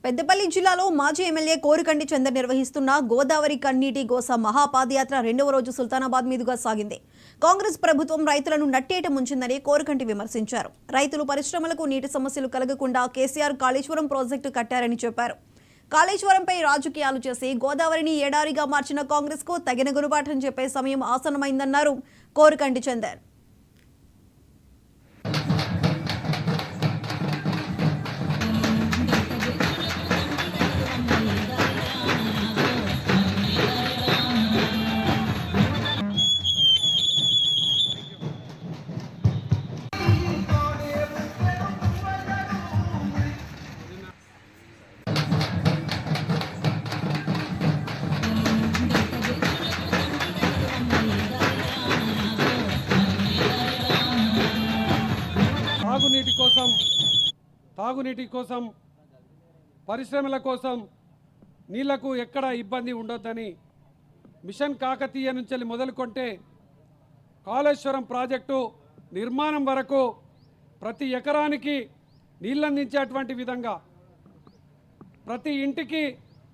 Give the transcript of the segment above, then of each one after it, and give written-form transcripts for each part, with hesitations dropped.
పెద్దపల్లి జిల్లాలో మాజీ ఎమ్మెల్యే కోరుకంటి చందర్ నిర్వహిస్తున్న గోదావరి కన్నీటి గోస మహాపాదయాత్ర రెండవ రోజు సుల్తానాబాద్ మీదుగా సాగింది. కాంగ్రెస్ ప్రభుత్వం రైతులను నట్టేట ముంచిందని కోరుకంటి విమర్శించారు. రైతులు పరిశ్రమలకు నీటి సమస్యలు కలగకుండా కేసీఆర్ కాళేశ్వరం ప్రాజెక్టు కట్టారని చెప్పారు. కాళేశ్వరంపై రాజకీయాలు చేసి గోదావరిని ఎడారిగా మార్చిన కాంగ్రెస్ కు తగిన గుణపాఠం చెప్పే సమయం ఆసన్నమైందన్నారు కోరుకంటి చందర్. తాగునీటి కోసం పరిశ్రమల కోసం నీళ్లకు ఎక్కడ ఇబ్బంది ఉండొద్దని మిషన్ కాకతీయ నుంచి మొదలుకొంటే కాళేశ్వరం ప్రాజెక్టు నిర్మాణం వరకు ప్రతి ఎకరానికి నీళ్ళందించేటువంటి విధంగా ప్రతి ఇంటికి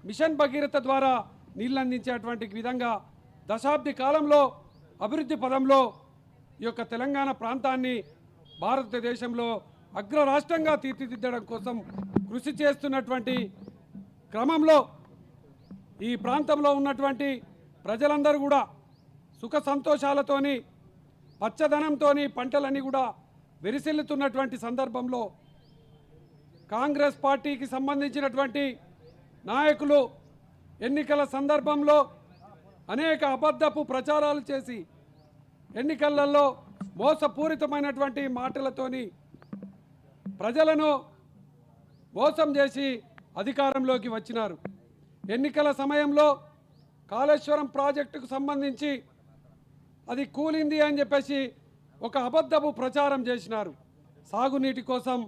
మిషన్ భగీరథ ద్వారా నీళ్ళందించేటువంటి విధంగా దశాబ్ది కాలంలో అభివృద్ధి పదంలో ఈ యొక్క తెలంగాణ ప్రాంతాన్ని భారతదేశంలో అగ్ర రాష్ట్రంగా తీర్చిదిద్దడం కోసం కృషి చేస్తున్నటువంటి క్రమంలో ఈ ప్రాంతంలో ఉన్నటువంటి ప్రజలందరూ కూడా సుఖ సంతోషాలతోని పచ్చదనంతోని పంటలన్నీ కూడా విరిసిల్లుతున్నటువంటి సందర్భంలో కాంగ్రెస్ పార్టీకి సంబంధించినటువంటి నాయకులు ఎన్నికల సందర్భంలో అనేక అబద్ధపు ప్రచారాలు చేసి ఎన్నికలలో మోసపూరితమైనటువంటి మాటలతోని ప్రజలను మోసం చేసి అధికారంలోకి వచ్చినారు. ఎన్నికల సమయంలో కాళేశ్వరం ప్రాజెక్టుకు సంబంధించి అది కూలింది అని చెప్పేసి ఒక అబద్ధపు ప్రచారం చేసినారు. సాగునీటి కోసం